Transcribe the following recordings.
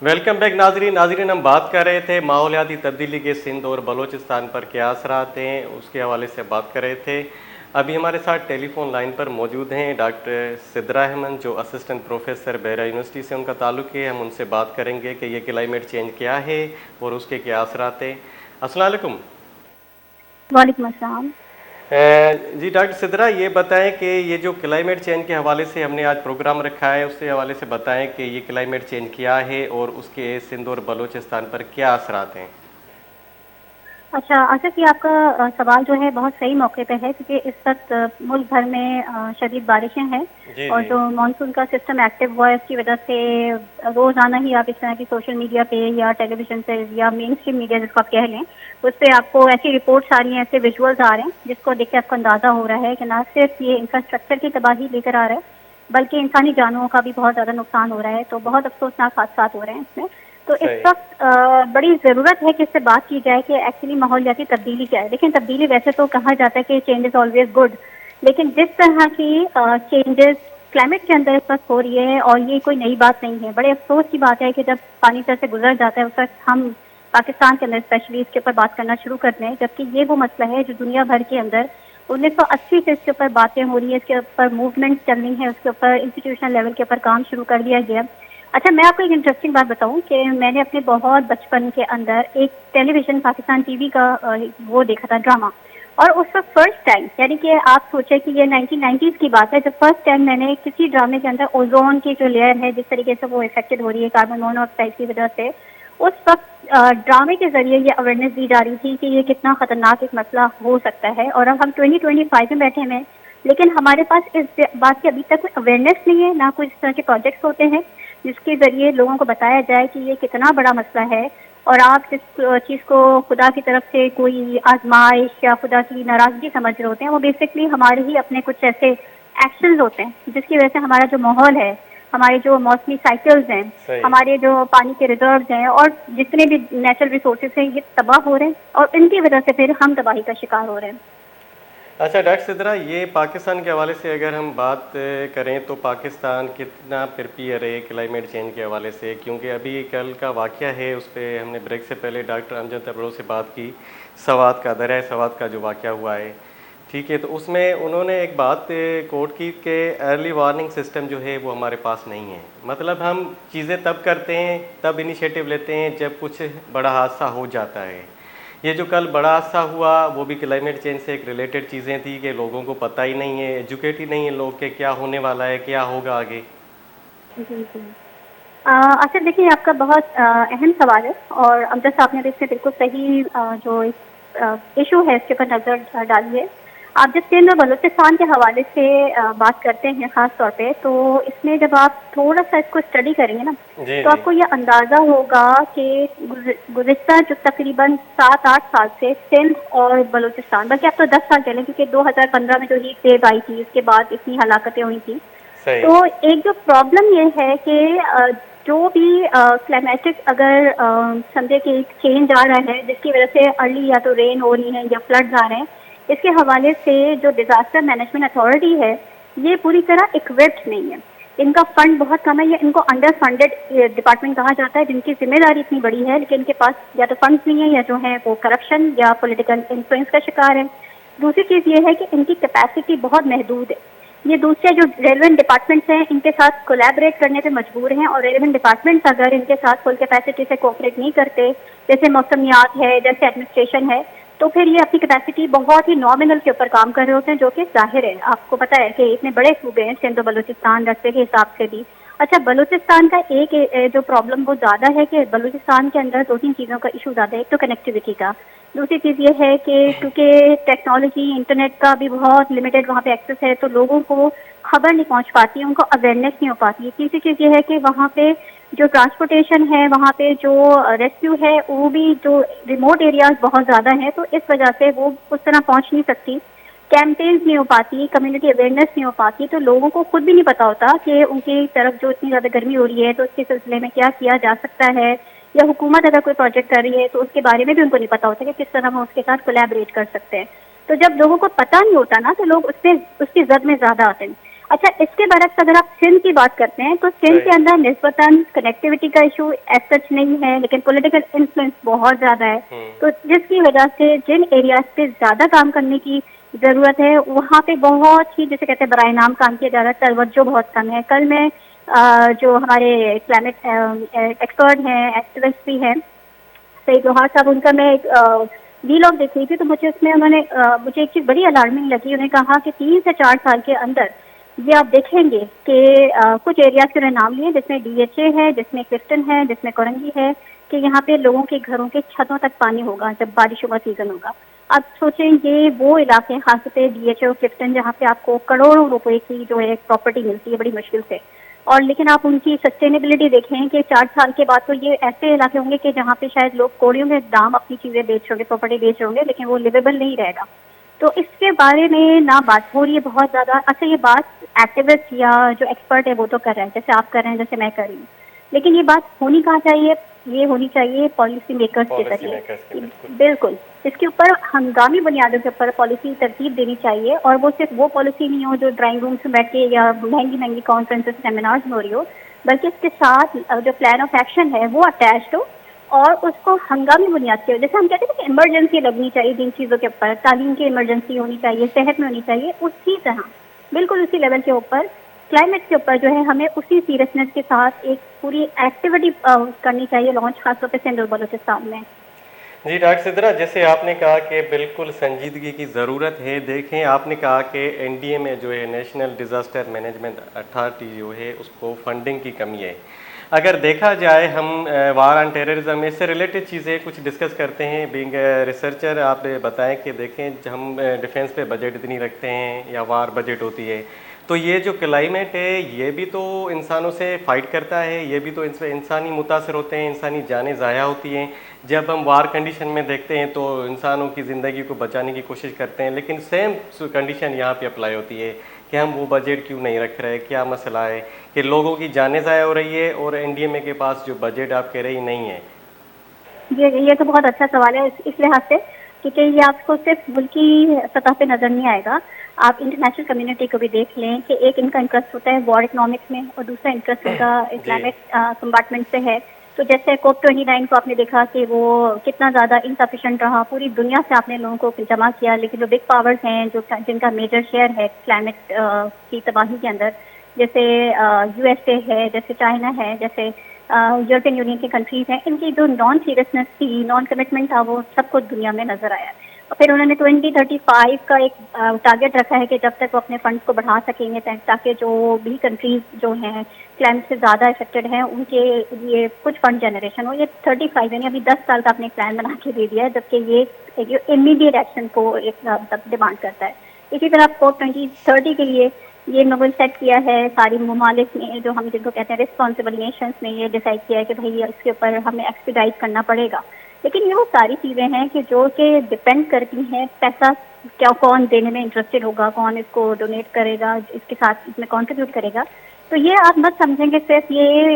Welcome back नाजरीन। हम बात कर रहे थे माहौलियाती तब्दीली के सिंध और बलूचिस्तान पर क्या असरात हैं, उसके हवाले से बात कर रहे थे। अभी हमारे साथ टेलीफोन लाइन पर मौजूद हैं डॉक्टर सिद्रा अहमद, जो असिस्टेंट प्रोफेसर बहरा यूनिवर्सिटी से उनका ताल्लुक़ है। हम उनसे बात करेंगे कि ये क्लाइमेट चेंज क्या है और उसके क्या असरात हैं। अस्सलाम वालेकुम। वालेकुम अस्सलाम। जी डॉक्टर सिद्रा, ये बताएं कि ये जो क्लाइमेट चेंज के हवाले से हमने आज प्रोग्राम रखा है, उसके हवाले से बताएं कि ये क्लाइमेट चेंज क्या है और उसके सिंध और बलूचिस्तान पर क्या असरात हैं। अच्छा, आसिफ, ये आपका सवाल जो है बहुत सही मौके पे है, क्योंकि इस वक्त मुल्क भर में शदीद बारिशें हैं जी और जी। जो मानसून का सिस्टम एक्टिव हुआ है, इसकी वजह से रोज़ाना ही आप इस तरह की सोशल मीडिया पे या टेलीविज़न पे या मेन स्ट्रीम मीडिया जिसको आप कह लें, उस पर आपको ऐसी रिपोर्ट्स आ रही हैं, ऐसे विजुअल्स आ रहे हैं जिसको देख के आपको अंदाज़ा हो रहा है कि ना सिर्फ ये इंफ्रास्ट्रक्चर की तबाही लेकर आ रहा है, बल्कि इंसानी जानों का भी बहुत ज़्यादा नुकसान हो रहा है। तो बहुत अफसोसनाक हादसात हो रहे हैं इसमें। तो इस सही। वक्त बड़ी ज़रूरत है कि इससे बात की जाए कि एक्चुअली माहौलियाती तब्दीली क्या है। लेकिन तब्दीली वैसे तो कहा जाता है कि चेंज इज़ ऑलवेज गुड, लेकिन जिस तरह की चेंजेस क्लाइमेट के अंदर इस वक्त हो रही है, और ये कोई नई बात नहीं है। बड़े अफसोस की बात है कि जब पानी सर से गुजर जाता है उस वक्त हम पाकिस्तान के अंदर स्पेशली इसके ऊपर बात करना शुरू करते हैं, जबकि ये वो मसला है जो दुनिया भर के अंदर 1980 से इसके ऊपर बातें हो रही है, इसके ऊपर मूवमेंट चल रही है, उसके ऊपर इंस्टीट्यूशनल लेवल के ऊपर काम शुरू कर दिया गया। अच्छा, मैं आपको एक इंटरेस्टिंग बात बताऊं कि मैंने अपने बहुत बचपन के अंदर एक टेलीविज़न पाकिस्तान टीवी का वो देखा था, ड्रामा। और उस वक्त फर्स्ट टाइम, यानी कि आप सोचें कि ये 1990s की बात है, जब फर्स्ट टाइम मैंने किसी ड्रामे के अंदर ओजोन की जो लेयर है जिस तरीके से वो इफेक्टेड हो रही है कार्बन मोनोऑक्साइड की वजह से, उस वक्त ड्रामे के जरिए ये अवेयरनेस दी जा रही थी कि ये कितना खतरनाक एक मसला हो सकता है। और अब हम 2025 में बैठे हैं, लेकिन हमारे पास इस बात की अभी तक कोई अवेयरनेस नहीं है, ना कोई इस तरह के प्रोजेक्ट्स होते हैं जिसके जरिए लोगों को बताया जाए कि ये कितना बड़ा मसला है। और आप जिस चीज़ को खुदा की तरफ से कोई आजमाइश या खुदा की नाराजगी समझ रहे होते हैं, वो बेसिकली हमारे ही अपने कुछ ऐसे एक्शंस होते हैं जिसकी वजह से हमारा जो माहौल है, हमारे जो मौसमी साइकिल्स हैं, सही। हमारे जो पानी के रिजर्व्स हैं और जितने भी नेचुरल रिसोर्सेज हैं, ये तबाह हो रहे हैं और इनकी वजह से फिर हम तबाही का शिकार हो रहे हैं। अच्छा डॉक्टर सिद्रा, ये पाकिस्तान के हवाले से अगर हम बात करें तो पाकिस्तान कितना प्रिपेयर है क्लाइमेट चेंज के हवाले से, क्योंकि अभी कल का वाक़या है, उस पर हमने ब्रेक से पहले डॉक्टर अमजद तबरो से बात की, सवात का दरिया सवात का जो वाक़या हुआ है, ठीक है। तो उसमें उन्होंने एक बात कोट की कि अर्ली वार्निंग सिस्टम जो है वो हमारे पास नहीं है। मतलब हम चीज़ें तब करते हैं, तब इनिशिएटिव लेते हैं जब कुछ बड़ा हादसा हो जाता है। ये जो कल बड़ा हादसा हुआ वो भी क्लाइमेट चेंज से एक रिलेटेड चीज़ें थी कि लोगों को पता ही नहीं है, एजुकेट ही नहीं है लोग के क्या होने वाला है, क्या होगा आगे। जी जी। अच्छा, देखिए, आपका बहुत अहम सवाल है और अमजद साहब ने भी इसमें बिल्कुल सही जो इशू है इसके ऊपर नज़र डाली है। आप जब सिंध और बलूचिस्तान के हवाले से बात करते हैं ख़ास तौर पे, तो इसमें जब आप थोड़ा सा इसको स्टडी करेंगे ना, जी तो जी। आपको ये अंदाज़ा होगा कि गुज़िश्ता जो तकरीबन 7-8 साल से सिंध और बलूचिस्तान, बल्कि अब तो 10 साल चले, क्योंकि 2015 में जो हीट वेव आई थी उसके बाद इतनी हलाकतें हुई थी। सही। तो एक जो प्रॉब्लम ये है कि जो भी क्लाइमेटिक अगर समझे कि एक चेंज आ रहा है जिसकी वजह से अर्ली या तो रेन हो रही है या फ्लड्स आ रहे हैं, इसके हवाले से जो डिजास्टर मैनेजमेंट अथॉरिटी है, ये पूरी तरह इक्विप्ड नहीं है। इनका फंड बहुत कम है, या इनको अंडर फंडेड डिपार्टमेंट कहा जाता है, जिनकी जिम्मेदारी इतनी बड़ी है लेकिन इनके पास या तो फंड्स नहीं है या जो है वो करप्शन या पॉलिटिकल इन्फ्लुएंस का शिकार है। दूसरी चीज़ ये है कि इनकी कैपेसिटी बहुत महदूद है। ये दूसरे जो रेलिवेंट डिपार्टमेंट्स हैं इनके साथ कोलैबोरेट करने पे मजबूर हैं, और रेलिवेंट डिपार्टमेंट्स अगर इनके साथ फुल कैपेसिटी से कोऑपरेट नहीं करते, जैसे मौसमियात है, जैसे एडमिनिस्ट्रेशन है, तो फिर ये अपनी कैपेसिटी बहुत ही नॉमिनल के ऊपर काम कर रहे होते हैं, जो कि जाहिर है, आपको पता है कि इतने बड़े सूबे हैं सिंध और बलूचिस्तान रस्ते के हिसाब से भी। अच्छा, बलूचिस्तान का एक जो प्रॉब्लम वो ज़्यादा है कि बलूचिस्तान के अंदर 2-3 चीज़ों का इशू ज़्यादा है। एक तो कनेक्टिविटी का, दूसरी चीज़ ये है कि क्योंकि टेक्नोलॉजी इंटरनेट का भी बहुत लिमिटेड वहाँ पे एक्सेस है, तो लोगों को खबर नहीं पहुँच पाती, उनको अवेयरनेस नहीं हो पाती। तीसरी चीज़ ये है कि वहाँ पे जो ट्रांसपोर्टेशन है, वहाँ पे जो रेस्क्यू है, वो भी जो रिमोट एरियाज बहुत ज़्यादा हैं, तो इस वजह से वो उस तरह पहुँच नहीं सकती, कैंपेन्स नहीं हो पाती, कम्युनिटी अवेयरनेस नहीं हो पाती, तो लोगों को खुद भी नहीं पता होता कि उनकी तरफ जो इतनी ज़्यादा गर्मी हो रही है तो उसके सिलसिले में क्या किया जा सकता है, या हुकूमत अगर कोई प्रोजेक्ट कर रही है तो उसके बारे में भी उनको नहीं पता होता कि किस तरह हम उसके साथ कोलैबोरेट कर सकते हैं। तो जब लोगों को पता नहीं होता ना, तो लोग उससे उसकी जद में ज़्यादा आते हैं। अच्छा, इसके बरक्स अगर आप सिंध की बात करते हैं तो सिंध के अंदर निस्बतन कनेक्टिविटी का इशू एज सच नहीं है, लेकिन पॉलिटिकल इन्फ्लुएंस बहुत ज़्यादा है। तो जिसकी वजह से जिन एरियाज पे ज़्यादा काम करने की ज़रूरत है वहाँ पे बहुत ही, जैसे कहते हैं, बराए नाम काम किया जा रहा है, तवज्जो बहुत कम है। कल मैं जो हमारे क्लाइमेट एक्सपर्ट हैं, एक्टिविस्ट भी हैं, सईद लोहार साहब, उनका मैं एक वीलॉग देख रही थी, तो मुझे उसमें उन्होंने मुझे एक चीज़ बड़ी अलार्मिंग लगी। उन्होंने कहा कि 3 से 4 साल के अंदर ये आप देखेंगे कि कुछ एरियाज के नाम लिए जिसमें डीएचए है, जिसमें क्लिफ्टन है, जिसमें कोरंगी है, कि यहाँ पे लोगों के घरों के छतों तक पानी होगा जब बारिशों का सीजन होगा। आप सोचें, ये वो इलाके खास तौर पे डीएचए और क्लिफ्टन जहाँ पे आपको करोड़ों रुपए की जो है प्रॉपर्टी मिलती है बड़ी मुश्किल से, और लेकिन आप उनकी सस्टेनेबिलिटी देखें कि 4 साल के बाद तो ये ऐसे इलाके होंगे कि जहाँ पे शायद लोग कौड़ियों में दाम अपनी चीज़ें बेच रहे होंगे, प्रॉपर्टी बेच रहे होंगे, लेकिन वो लिवेबल नहीं रहेगा। तो इसके बारे में ना बात हो रही है बहुत ज़्यादा। अच्छा, ये बात एक्टिविस्ट या जो एक्सपर्ट है वो तो कर रहे हैं, जैसे आप कर रहे हैं, जैसे मैं कर रही हूँ, लेकिन ये बात होनी कहाँ चाहिए? ये होनी चाहिए पॉलिसी मेकर्स के जरिए। बिल्कुल, इसके ऊपर हंगामी बुनियादों के ऊपर पॉलिसी तरतीब देनी चाहिए, और वो सिर्फ वो पॉलिसी नहीं हो जो ड्राइंग रूम्स में बैठ के या महंगी महंगी कॉन्फ्रेंसेस सेमिनार्स में हो रही हो, बल्कि इसके साथ जो प्लान ऑफ एक्शन है वो अटैच्ड हो, और उसको हंगामी बुनियाद के, जैसे हम कहते हैं कि इमरजेंसी लगनी चाहिए जिन चीज़ों के ऊपर, तालीम की इमरजेंसी होनी चाहिए, सेहत में होनी चाहिए, उसी तरह बिल्कुल उसी लेवल के ऊपर क्लाइमेट के ऊपर जो है हमें उसी सीरियसनेस के साथ एक पूरी एक्टिविटी करनी चाहिए लॉन्च, खासतौर पर सिंध और बलूचिस्तान में। जी डॉक्टर सिद्रा, जैसे आपने कहा कि बिल्कुल संजीदगी की ज़रूरत है। देखें, आपने कहा कि एनडीए में जो है नेशनल डिज़ास्टर मैनेजमेंट अथॉरिटी जो है उसको फंडिंग की कमी है। अगर देखा जाए, हम वार ऑन टेररिज्म इससे रिलेटेड चीज़ें कुछ डिस्कस करते हैं। बीइंग रिसर्चर आप बताएं कि देखें, हम डिफेंस पे बजट इतनी रखते हैं या वार बजट होती है, तो ये जो क्लाइमेट है ये भी तो इंसानों से फाइट करता है, ये भी तो इंसानी मुतासर होते हैं, इंसानी जानें ज़ाया होती हैं। जब हम वार कंडीशन में देखते हैं तो इंसानों की ज़िंदगी को बचाने की कोशिश करते हैं, लेकिन सेम कंडीशन यहाँ पे अप्लाई होती है कि हम वो बजट क्यों नहीं रख रहे। क्या मसला है कि लोगों की जानें ज़ाया हो रही है और एनडीएमए के पास जो बजट आप कह रही नहीं है? ये तो बहुत अच्छा सवाल है इस लिहाज से, क्योंकि ये आपको सिर्फ मुल्की सतह पे नजर नहीं आएगा। आप इंटरनेशनल कम्युनिटी को भी देख लें कि एक इनका इंटरेस्ट होता है वॉर इकोनॉमिक्स में, और दूसरा इंटरेस्ट इनका इस्लामिक कंपार्टमेंट से है। तो जैसे COP29 को आपने देखा कि वो कितना ज़्यादा इनसफिशेंट रहा, पूरी दुनिया से आपने लोगों को जमा किया, लेकिन जो बिग पावर्स हैं, जो जिनका मेजर शेयर है क्लाइमेट की तबाही के अंदर, जैसे USA है, जैसे चाइना है, जैसे यूरोपियन यूनियन की कंट्रीज हैं, इनकी जो नॉन सीरियसनेस थी, नॉन कमिटमेंट था, वो सबको दुनिया में नजर आया। और फिर उन्होंने 2035 का एक टारगेट रखा है कि जब तक वो अपने फंड्स को बढ़ा सकेंगे, ताकि जो भी कंट्रीज जो हैं क्लाइमेट से ज़्यादा इफेक्टेड हैं उनके लिए कुछ फंड जनरेशन हो। ये 35 यानी अभी 10 साल का अपने प्लान बना के दे दिया है, जबकि ये एक इमीडिएट एक्शन को एक डिमांड करता है। इसी तरह COP2030 के लिए ये नोबल सेट किया है सारी ममालिक ने, जो हम जिनको कहते हैं रिस्पॉन्सिबल नेशंस ने, ये डिसाइड किया है कि भाई इसके ऊपर हमें एक्सपीडाइट करना पड़ेगा। लेकिन ये वो सारी चीज़ें हैं कि जो कि डिपेंड करती हैं पैसा क्या, कौन देने में इंटरेस्टेड होगा, कौन इसको डोनेट करेगा, इसके साथ इसमें कंट्रीब्यूट करेगा। तो ये आप मत समझें कि सिर्फ ये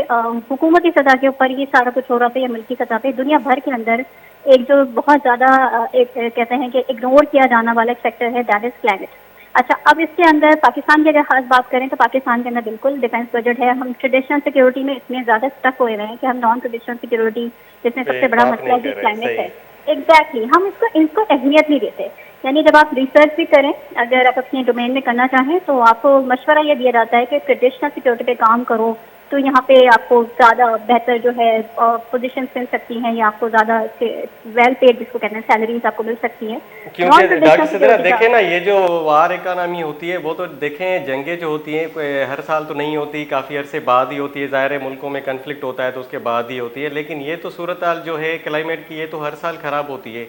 हुकूमती सतह के ऊपर ये सारा कुछ हो रहा है या मुल्की सतह पे, दुनिया भर के अंदर एक जो बहुत ज़्यादा एक कहते हैं कि इग्नोर किया जाना वाला एक सेक्टर है, दैट इज़ क्लाइमेट। अच्छा, अब इसके अंदर पाकिस्तान की अगर खास बात करें तो पाकिस्तान के अंदर बिल्कुल डिफेंस बजट है। हम ट्रेडिशनल सिक्योरिटी में इतने ज़्यादा स्टक हुए हैं कि हम नॉन ट्रेडिशनल सिक्योरिटी, जिसमें सबसे बड़ा मसला भी क्लाइमेट है, एग्जैक्टली हम इसको अहमियत नहीं देते। यानी जब आप रिसर्च भी करें, अगर आप अपने डोमेन में करना चाहें, तो आपको मशवरा ये दिया जाता है कि ट्रेडिशनल सिक्योरिटी पे काम करो, तो यहाँ पे आपको ज़्यादा बेहतर जो है पोजीशन मिल सकती हैं, या आपको ज़्यादा वेल पेड जिसको कहते हैं सैलरीज आपको मिल सकती हैं। क्योंकि डॉक्टर सिद्रा देखें ना, ये जो वार इकोनॉमी होती है वो तो देखें, जंगें जो होती हैं हर साल तो नहीं होती, काफ़ी अरसे बाद ही होती है। ज़ाहिर है मुल्कों में कन्फ्लिक्ट होता है तो उसके बाद ही होती है, लेकिन ये तो सूरत हाल जो है क्लाइमेट की, ये तो हर साल ख़राब होती है।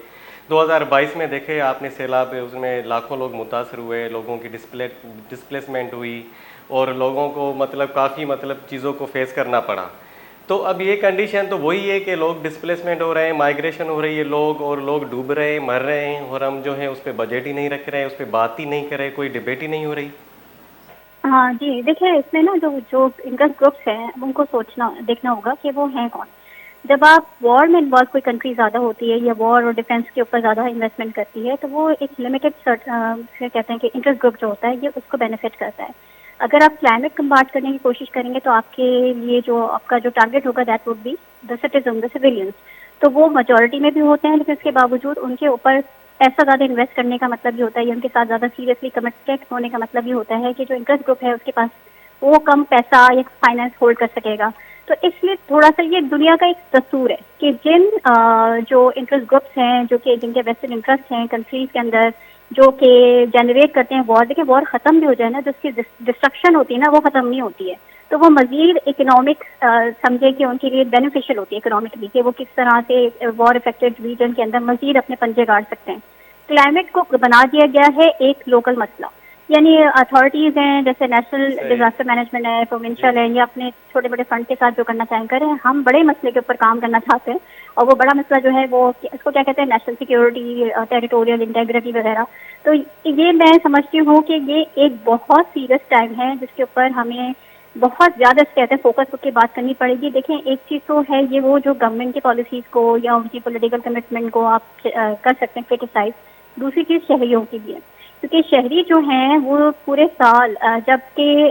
2022 में देखे आपने सैलाब, उसमें लाखों लोग मुतासर हुए, लोगों की डिस्प्लेसमेंट हुई और लोगों को काफ़ी चीज़ों को फेस करना पड़ा। तो अब ये कंडीशन तो वही है कि लोग डिस्प्लेसमेंट हो रहे हैं, माइग्रेशन हो रही है लोग, और लोग डूब रहे हैं, मर रहे हैं, और हम जो है उस पर बजट ही नहीं रख रहे हैं, उस पर बात ही नहीं कर रहे, कोई डिबेट ही नहीं हो रही। हाँ जी, देखिए इसमें ना जो इंटरेस्ट ग्रुप्स हैं उनको देखना होगा कि वो हैं कौन। जब आप वॉर में इन्वॉल्व कोई कंट्री ज़्यादा होती है या वॉर और डिफेंस के ऊपर ज़्यादा इन्वेस्टमेंट करती है, तो वो एक लिमिटेड कहते हैं कि इंटरेस्ट ग्रुप जो होता है ये उसको बेनिफिट करता है। अगर आप क्लाइमेट कम्बाट करने की कोशिश करेंगे तो आपके लिए जो आपका जो टारगेट होगा that would be the citizen, the civilians. तो वो मेजोरिटी में भी होते हैं, लेकिन इसके बावजूद उनके ऊपर पैसा ज़्यादा इन्वेस्ट करने का मतलब ये होता है, या उनके साथ ज़्यादा सीरियसली कमिटेड होने का मतलब ये होता है कि जो इंटरेस्ट ग्रुप है उसके पास वो कम पैसा या फाइनेंस होल्ड कर सकेगा। तो इसलिए थोड़ा सा ये दुनिया का एक दस्तूर है कि जिन जो इंटरेस्ट ग्रुप्स हैं, जो कि जिनके वेस्टेड इंटरेस्ट हैं कंट्रीज के अंदर, जो कि जनरेट करते हैं वॉर, देखिए वॉर खत्म भी हो जाए ना, जो उसकी डिस्ट्रक्शन होती है ना वो खत्म नहीं होती है। तो वो मजीद इकोनॉमिक समझे कि उनके लिए बेनिफिशियल होती है इकोनॉमिकली, कि वो किस तरह से वॉर इफेक्टेड रीजन के अंदर मजीद अपने पंजे गाड़ सकते हैं। क्लाइमेट को बना दिया गया है एक लोकल मसला, यानी अथॉरिटीज हैं जैसे नेशनल डिजास्टर मैनेजमेंट है, प्रोविंशियल है, या अपने छोटे बड़े फंड के साथ जो करना चाहें करें। हम बड़े मसले के ऊपर काम करना चाहते हैं, और वो बड़ा मसला जो है वो इसको क्या कहते हैं, नेशनल सिक्योरिटी, टेरिटोरियल इंटेग्रिटी वगैरह। तो ये मैं समझती हूँ कि ये एक बहुत सीरियस टाइम है जिसके ऊपर हमें बहुत ज़्यादा कहते हैं फोकस होकर बात करनी पड़ेगी। देखें, एक चीज़ तो है ये वो जो गवर्नमेंट की पॉलिसीज़ को या उनकी पॉलिटिकल कमिटमेंट को आप कर सकते हैं क्रिटिसाइज। दूसरी चीज़ शहरियों की भी है, क्योंकि शहरी जो हैं वो पूरे साल जबकि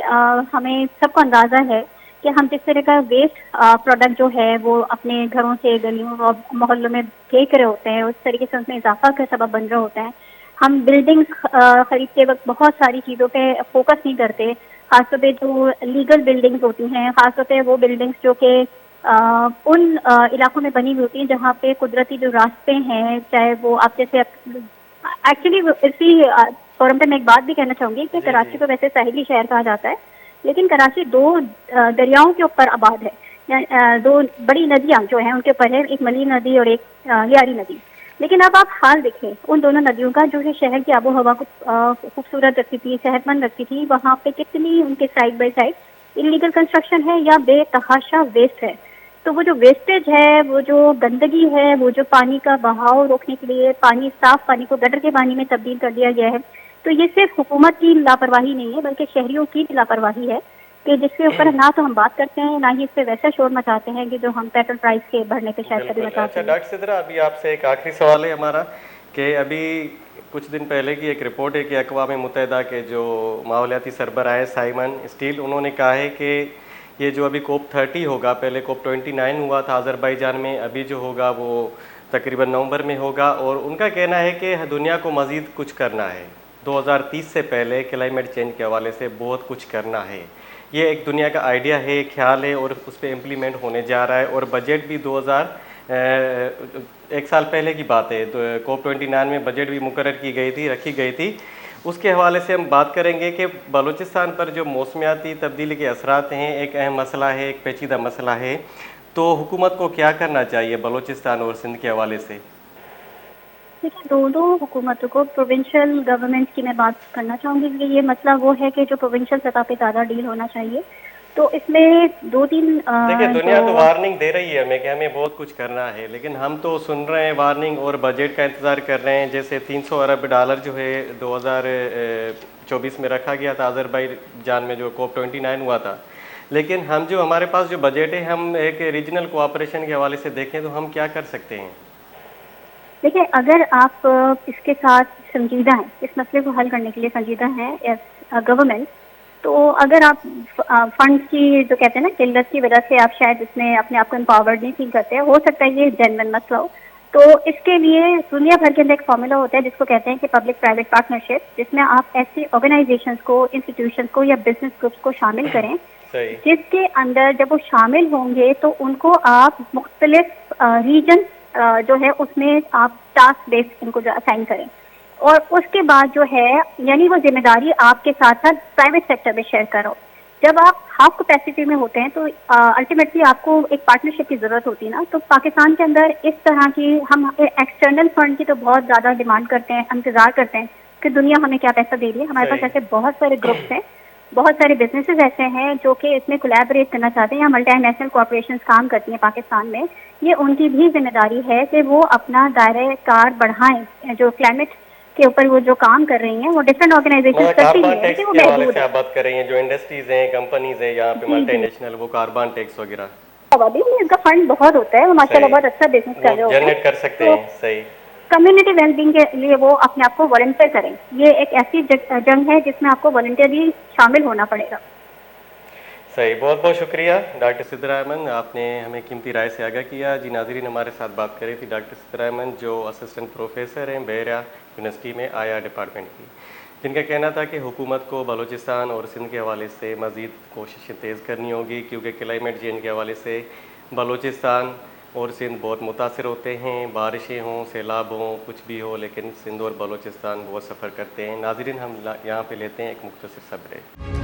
हमें सबको अंदाज़ा है कि हम जिस तरह का वेस्ट प्रोडक्ट जो है वो अपने घरों से गलियों और मोहल्लों में फेंक रहे होते हैं, उस तरीके से उसमें इजाफा का सबब बन रहे होते हैं। हम बिल्डिंग्स खरीदते वक्त बहुत सारी चीज़ों पे फोकस नहीं करते, खासतौर पे जो लीगल बिल्डिंग्स होती हैं, खासतौर पे वो बिल्डिंग्स जो कि उन इलाकों में बनी हुई होती हैं जहाँ पे कुदरती जो रास्ते हैं, चाहे वो आप जैसे एक्चुअली इसी फोरम पे मैं एक बात भी कहना चाहूँगी कि कराची को वैसे साहिली शहर कहा जाता है, लेकिन कराची दो दरियाओं के ऊपर आबाद है। दो बड़ी नदियाँ जो हैं उनके ऊपर है, एक मली नदी और एक लियारी नदी। लेकिन अब आप हाल देखें उन दोनों नदियों का, जो है शहर की आबो हवा को खूबसूरत रखती थी, सेहतमंद रखती थी, वहाँ पे कितनी उनके side by side illegal construction है या बेतहाशा वेस्ट है। तो वो जो वेस्टेज है, वो जो गंदगी है, वो जो पानी का बहाव रोकने के लिए पानी, साफ पानी को गटर के पानी में तब्दील कर दिया गया है, तो ये सिर्फ हुकूमत की लापरवाही नहीं है बल्कि शहरियों की भी लापरवाही है, कि जिसके ऊपर ना तो हम बात करते हैं, ना ही इस पे वैसा शोर मचाते हैं कि जो हम पेट्रोल प्राइस के बढ़ने पे शायद कभी मचाते हैं। अच्छा डॉक्टर सिद्रा, अभी आपसे एक आखिरी सवाल है हमारा कि अभी कुछ दिन पहले की एक रिपोर्ट है कि अक़वाम मुत्तहिदा के जो माहौलियाती सरबराह है साइमन स्टील, उन्होंने कहा है कि ये जो अभी COP 30 होगा, पहले COP 29 हुआ था अज़रबैजान में, अभी जो होगा वो तकरीबन नवंबर में होगा, और उनका कहना है कि दुनिया को मज़ीद कुछ करना है, 2030 से पहले क्लाइमेट चेंज के हवाले से बहुत कुछ करना है। ये एक दुनिया का आइडिया है, ख्याल है, और उस पर इम्प्लीमेंट होने जा रहा है। और बजट भी 1 साल पहले की बात है, तो COP 29 में बजट भी मुकर्रर की गई थी, रखी गई थी। उसके हवाले से हम बात करेंगे कि बलूचिस्तान पर जो मौसमियाती तब्दीली के असरात हैं, एक अहम मसला है, एक पेचीदा मसला है। तो हुकूमत को क्या करना चाहिए बलूचिस्तान और सिंध के हवाले से? देखिए, दोनों हुकूमतों को, प्रोविंशियल गवर्नमेंट की मैं बात करना चाहूँगी कि ये मसला वो है कि जो प्रोविंशियल सतह पे ज़्यादा डील होना चाहिए। तो इसमें 2-3 देखिए, दुनिया तो वार्निंग दे रही है हमें कि हमें बहुत कुछ करना है, लेकिन हम तो सुन रहे हैं वार्निंग और बजट का इंतज़ार कर रहे हैं। जैसे $300 अरब जो है 2024 में रखा गया था अज़रबैजान में, जो COP 29 हुआ था। लेकिन हम जो हमारे पास जो बजट है, हम एक रीजनल कोऑपरेशन के हवाले से देखें तो हम क्या कर सकते हैं? देखिए, अगर आप इसके साथ संजीदा हैं, इस मसले को हल करने के लिए संजीदा हैं एज गवर्नमेंट, तो अगर आप फंड्स की जो कहते हैं ना किल्लत की वजह से आप शायद इसमें अपने आप को एम्पावर्ड नहीं फील करते, हो सकता है ये जेन्युइन मसला हो, तो इसके लिए दुनिया भर के अंदर एक फॉर्मूला होता है जिसको कहते हैं कि पब्लिक प्राइवेट पार्टनरशिप, जिसमें आप ऐसी ऑर्गेनाइजेशंस को, इंस्टीट्यूशंस को या बिजनेस ग्रुप्स को शामिल करें, जिसके अंदर जब वो शामिल होंगे तो उनको आप मुख्तलिफ रीजन जो है उसमें आप टास्क बेस्ड उनको असाइन करें, और उसके बाद जो है यानी वो जिम्मेदारी आपके साथ साथ प्राइवेट सेक्टर में शेयर करो। जब आप हाफ कैपेसिटी में होते हैं तो अल्टीमेटली आपको एक पार्टनरशिप की ज़रूरत होती है ना। तो पाकिस्तान के अंदर इस तरह की हम एक्सटर्नल फंड की तो बहुत ज़्यादा डिमांड करते हैं, इंतज़ार करते हैं कि दुनिया हमें क्या पैसा दे रही है। हमारे पास ऐसे बहुत सारे ग्रुप्स हैं, बहुत सारे बिजनेसेस ऐसे हैं जो कि इसमें कोलैबोरेट करना चाहते हैं, या मल्टीनेशनल कॉर्पोरेशंस काम करती हैं पाकिस्तान में। ये उनकी भी जिम्मेदारी है कि वो अपना दायरे कार बढ़ाएं, जो क्लाइमेट के ऊपर वो जो काम कर रही हैं, वो डिफरेंट ऑर्गेनाइजेशन करती हैं कि वो महदूद है। आप बात कर रही हैं जो इंडस्ट्रीज हैं, कंपनीज हैं यहाँ पे मल्टीनेशनल, वो कार्बन टैक्स वगैरह अभी इसका फंड बहुत होता है, वो माशाल्लाह बहुत अच्छा बिजनेस कर रहे हो, जनरेट कर सकते हैं। सही, कम्युनिटी वेलबींग के लिए वो अपने आप को वॉलंटियर करें। ये एक ऐसी जंग है जिसमें आपको वॉलंटियरली शामिल होना पड़ेगा। सही, बहुत बहुत शुक्रिया डॉक्टर सिद्रा अहमद, आपने हमें कीमती राय से आगाह किया। जी नाज़रीन, हमारे साथ बात कर रही थी डॉक्टर सिद्रा अहमद, जो असिस्टेंट प्रोफेसर हैं बहरिया यूनिवर्सिटी में आया डिपार्टमेंट की, जिनका कहना था कि हुकूमत को बलूचिस्तान और सिंध के हवाले से मज़ीद कोशिशें तेज़ करनी होगी, क्योंकि क्लाइमेट चेंज के हवाले से बलूचिस्तान और सिंध बहुत मुतासर होते हैं। बारिशें हों, सैलाब हों, कुछ भी हो, लेकिन सिंध और बलूचिस्तान बहुत सफ़र करते हैं। नाज़रीन, हम यहाँ पे लेते हैं एक मुख्तसर सा ब्रेक।